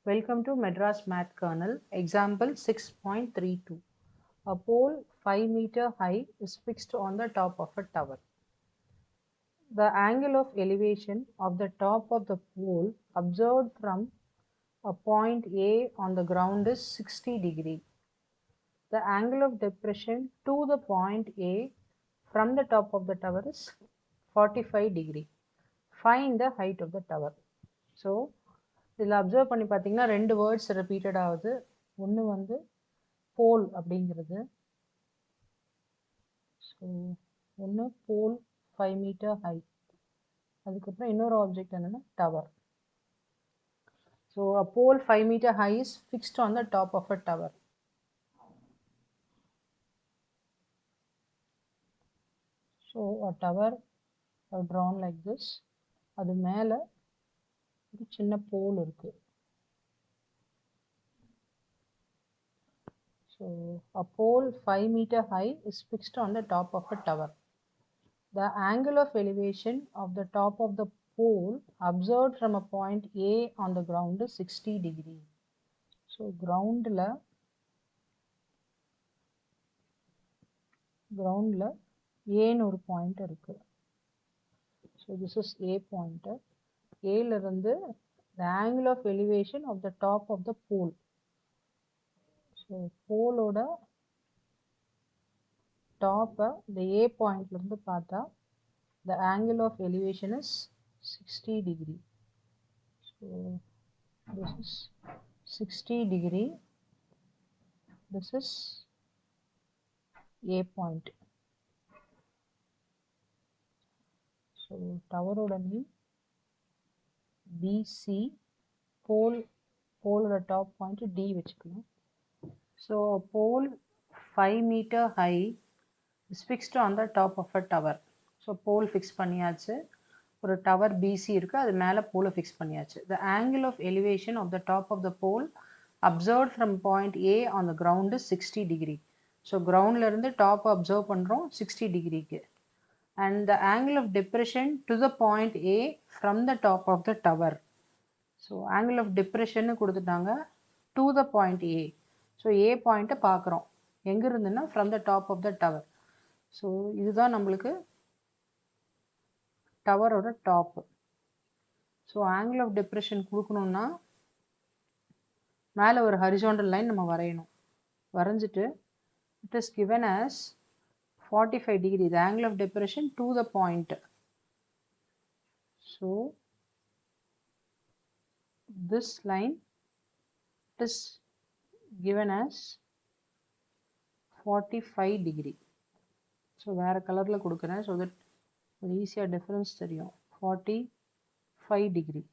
Welcome to Madras Math Kernel, example 6.32. A pole 5 meter high is fixed on the top of a tower. The angle of elevation of the top of the pole observed from a point A on the ground is 60 degree. The angle of depression to the point A from the top of the tower is 45 degree. Find the height of the tower. So, இதில் observe பண்ணி பார்த்தீங்கன்னா ரெண்டு words repeated ஆகுது. ஒன்று வந்து போல் அப்படிங்கிறது. So ஒன்று போல் 5 metre high. அதுக்கப்புறம் இன்னொரு ஆப்ஜெக்ட் என்னென்னா tower. So a pole 5 metre high is fixed on the top of a tower. So a tower drawn like this. அது மேலே ஒரு சின்ன போல் இருக்குது. So a pole 5 meter high is fixed on the top of a tower. The angle of elevation of the top of the pole observed from a point A on the ground is 60 degree. So ground la A னு ஒரு point இருக்கு. So this is A point. A ல இருந்து the angle of elevation of the top of the pole. So pole ஓட top the A point ல இருந்து பார்த்தா the angle of elevation is 60 degree. So this is 60 degree. This is A point. So tower oda name BC. Pole oda top point D vechikalam. So a pole 5 meter high is fixed on the top of a tower. So pole fix பண்ணியாச்சு. ஒரு tower BC இருக்கு, அது மேலே pole fix பண்ணியாச்சு. The angle of elevation of the top of the pole observed from point A on the ground is 60 degree. So groundல இருந்து top observe பண்றோம் 60 டிகிரிக்கு. And the angle of depression to the point A from the top of the tower. So angle of depression கொடுத்துட்டாங்க to the point A. So A point பார்க்குறோம் எங்க இருந்துன்னா from the top of the tower. So இதுதான் நம்மளுக்கு டவரோட top. So angle of depression கொடுக்கணும்னா மேலே ஒரு ஹரிசாண்டல் லைன் நம்ம வரையணும். வரைஞ்சிட்டு it is given as 45 degree the angle of depression to the point. So this line is given as 45 degree. So வேறு கலரில் கொடுக்குறேன் ஸோ தட் ஒரு ஈஸியாக டிஃப்ரென்ஸ் தெரியும். 45 degree.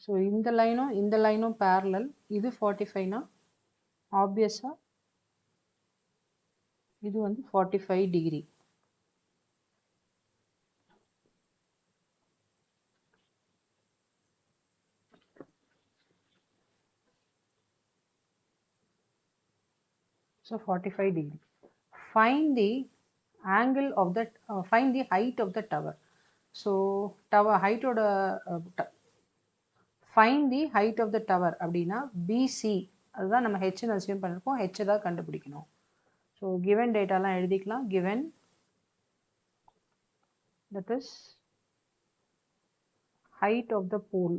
ஸோ இந்த லைனும் parallel. இது 45னா ஆப்வியஸாக இது வந்து 45 degree. So 45 degree. Find the angle of the find the height of the tower. So tower height oda find the height of the tower அப்படின்னா BC அதுதான் நம்ம h னு அசியூம் பண்ணிருக்கோம். h தான் கண்டுபிடிக்கணும். ஸோ கிவன் டேட்டாலாம் எழுதிக்கலாம். Given that is height of the pole.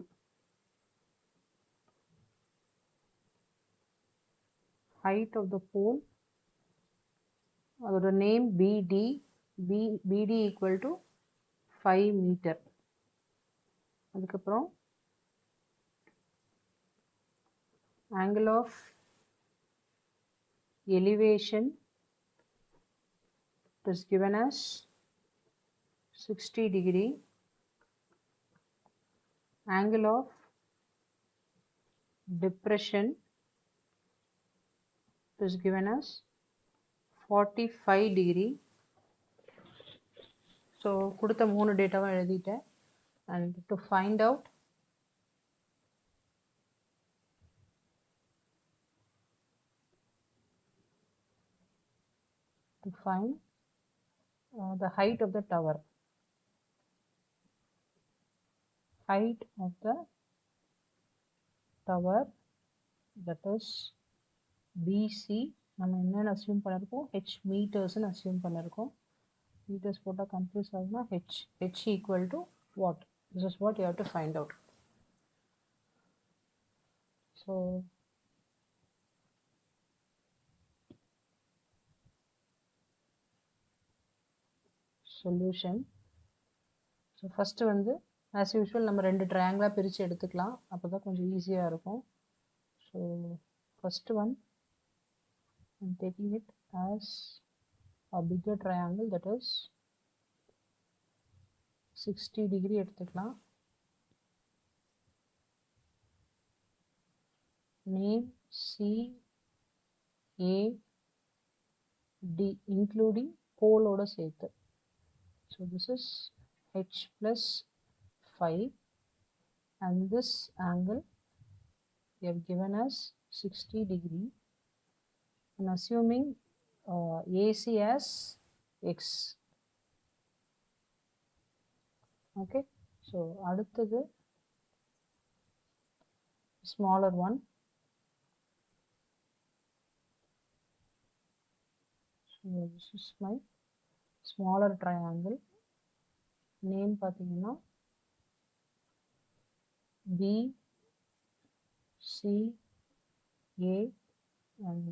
Height of the pole அதோட name BD. BD equal to 5 meter. அதுக்கப்புறம் angle of elevation is given as 60 degree. Angle of depression is given as 45 degree. So கொடுத்த 3 டேட்டாவை எழுதிட்டேன். And to find out the height of the tower. Height of the tower that is BC. நம்ம என்னென்னு assume பண்ணியிருக்கோம், h மீட்டர்ஸ்ன்னு assume பண்ணியிருக்கோம். Metres போட்டால் confuse ஆகுனா h equal to what? This is what you have to find out. So solution. So first வந்து as usual நம்ம ரெண்டு ட்ரையாங்கிளாக பிரித்து எடுத்துக்கலாம், அப்போ தான் கொஞ்சம் ஈஸியாக இருக்கும். So first one I'm taking it as a bigger triangle, that is 60 degree எடுத்துக்கலாம். Name CAD including pole ஓட சேர்த்து. So this is h plus 5 and this angle we have given as 60 degree. I'm assuming AC as x. Okay, so அடுத்தது smaller one. So this is my smaller triangle. Name பார்த்தீங்கன்னா BCA and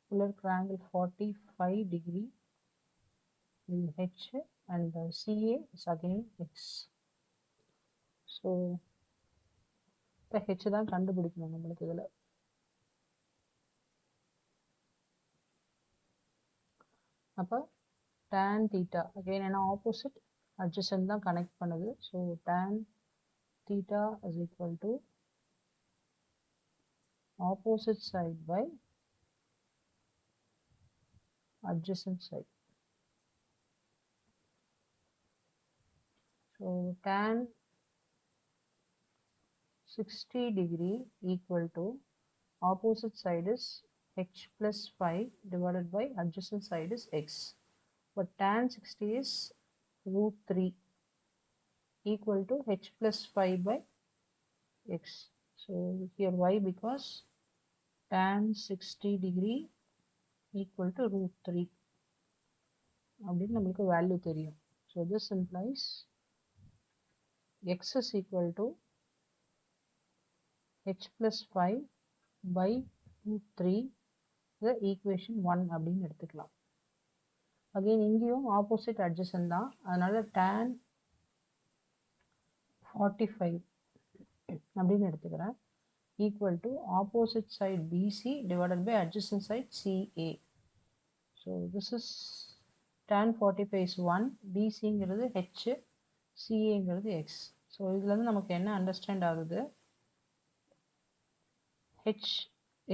fuller triangle 45 degree is H and CA is again X. So இப்போ H தான் கண்டுபிடிக்கணும் நம்மளுக்கு இதில். அப்போ tan theta again என்ன opposite adjacent தான் கனெக்ட் பண்ணுது. So tan theta is equal to opposite side by adjacent side. So tan 60 degree equal to opposite side is h plus 5 divided by adjacent side is x. But tan 60 is root 3 equal to h plus 5 by x. So here why? Because tan 60 degree equal to root 3 அப்படின்னு நம்மளுக்கு value தெரியும். So this implies x is equal to h plus 5 by root 3, the equation 1 அப்படின்னு எடுத்துக்கலாம். Again இங்கேயும் opposite adjacent தான், அதனால tan 45 அப்படின்னு எடுத்துக்கிறேன் equal to opposite side BC divided by adjacent side CA. So this is tan 45 is 1, BCங்கிறது H, CAங்கிறது X. So இதுலேருந்து நமக்கு என்ன அண்டர்ஸ்டாண்ட் ஆகுது,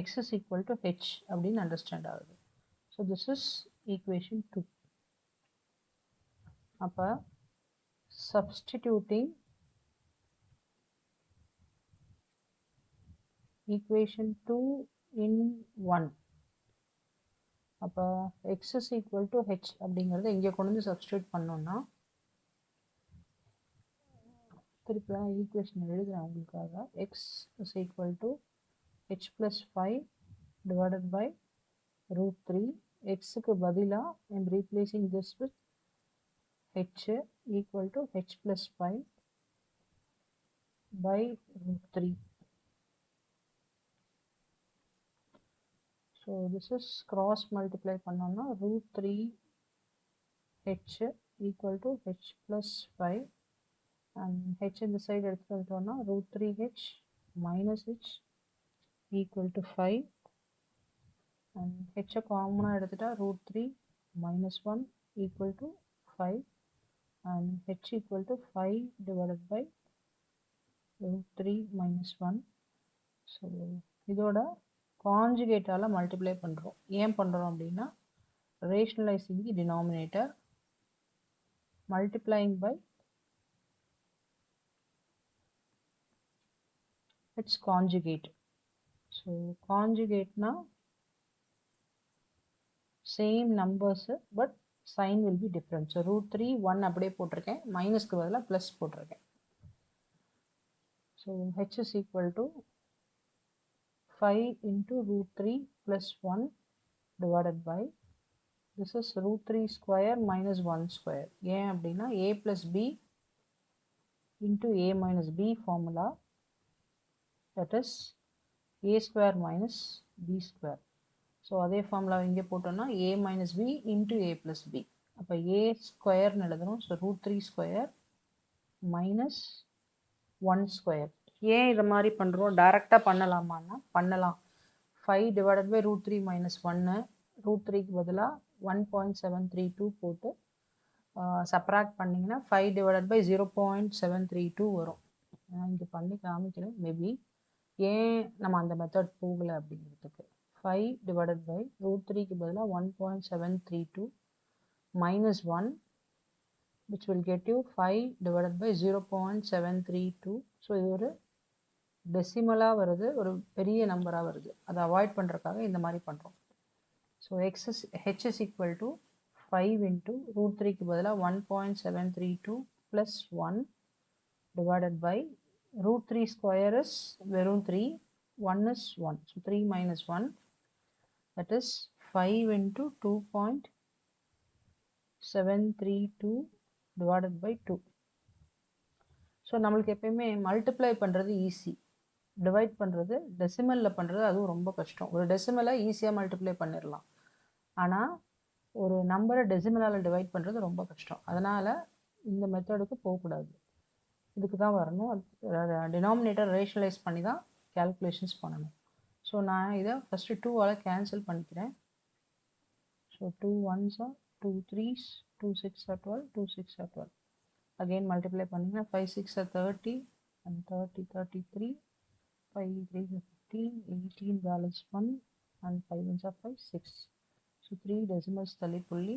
x is equal to h அப்படின்னு அண்டர்ஸ்டாண்ட் ஆகுது. So this is equation 2. அப்போ substituting equation 2 in 1, அப்போ x is equal to h அப்படிங்கிறத இங்கே கொண்டு வந்து சப்ஸ்டியூட் பண்ணோம்னா, திருப்பி ஈக்குவேஷன் எழுதுகிறேன் உங்களுக்காக. x is equal to h plus 5 divided by root 3. xக்கு பதிலாக I am replacing this with h equal to h plus 5 by root 3. So this is cross multiply பண்ணோம்னா root 3 h equal to h plus 5 and h இந்த side எடுத்துகிட்டு வந்துட்டோம்னா root 3h minus h equal to 5 and h காமனாக எடுத்துட்டா root 3 minus 1 equal to 5 and h equal to 5 divided by root 3 minus 1. So இதோட கான்ஜுகேட்டால் multiply பண்ணுறோம். ஏன் பண்ணுறோம் அப்படின்னா, rationalising the denominator, multiplying by its conjugate. So conjugateனா same numbers but sign will be different. So root 3 1 அப்படியே போட்டிருக்கேன், மைனஸ்க்கு பதிலாக ப்ளஸ் போட்டிருக்கேன். So h is equal to 5 into root 3 plus 1 divided by this is root 3 square minus 1 square. ஏன் அப்படின்னா a plus b into a minus b formula, that is a square minus b square. So அதே formula இங்கே போட்டோம்னா a minus b into a plus b. அப்போ a ஸ்கொயர்னு எழுதணும். So root 3 square minus 1 square. ஏன் இதை மாதிரி பண்ணுறோம்? டைரெக்டாக பண்ணலாமான்னா பண்ணலாம். 5 divided by root 3 minus 1 root 3க்கு பதிலாக 1.732 போட்டு சப்ராக்ட் பண்ணிங்கன்னா 5 டிவைடட் பை 0.732 வரும். இங்கே பண்ணி காமிக்கிறேன் மேபி ஏன் நம்ம அந்த மெத்தட் போகலை அப்படிங்கிறதுக்கு. 5 divided by root 3க்கு பதிலாக 1.732 minus 1 which will get you 5 divided by 0.732. So இது ஒரு டெசிமலாக வருது, ஒரு பெரிய நம்பராக வருது. அதை அவாய்ட் பண்ணுறதுக்காக இந்த மாதிரி பண்ணுறோம். So h is equal to 5 into root 3க்கு பதிலாக 1.732 plus 1 divided by root 3 square is வெறும் 3, 1 is 1. So 3 minus 1, that is 5 into 2.732 divided by 2. So நம்மளுக்கு எப்பயுமே மல்டிப்ளை பண்ணுறது ஈஸி, டிவைட் பண்ணுறது டெசிமலில் பண்ணுறது அதுவும் ரொம்ப கஷ்டம். ஒரு டெசிமலை ஈஸியாக மல்டிப்ளை பண்ணிடலாம், ஆனால் ஒரு நம்பரை டெசிமலால் டிவைட் பண்ணுறது ரொம்ப கஷ்டம். அதனால் இந்த மெத்தடுக்கு போகக்கூடாது, இதுக்கு தான் வரணும். டினாமினேட்டர் ரேஷனலைஸ் பண்ணி தான் கேல்குலேஷன்ஸ் பண்ணணும். ஸோ நான் இதை ஃபஸ்ட்டு 2ஆல் கேன்சல் பண்ணிக்கிறேன். So 2 1s are 2 3s, 2 6 are 12, 2 6 are 12. Again multiply பண்ணிங்கன்னா 5 6 are 30 and 30 33, 5 3 15, 18 balance 1 and 5 1s are 5 6. So 3 decimals தள்ளி புள்ளி,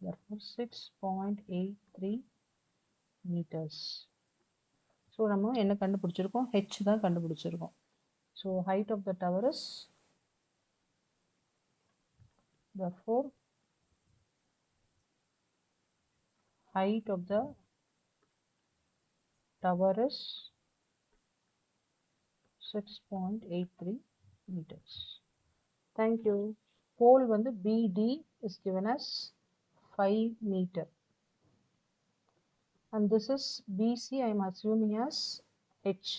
therefore 6.83 meters. ஸோ நம்ம என்ன கண்டுபிடிச்சிருக்கோம்? h தான் கண்டுபிடிச்சிருக்கோம். So height of the tower is, therefore height of the tower is 6.83 meters. Thank you. Pole வந்து BD is given as 5 meter and this is BC I am assuming as H.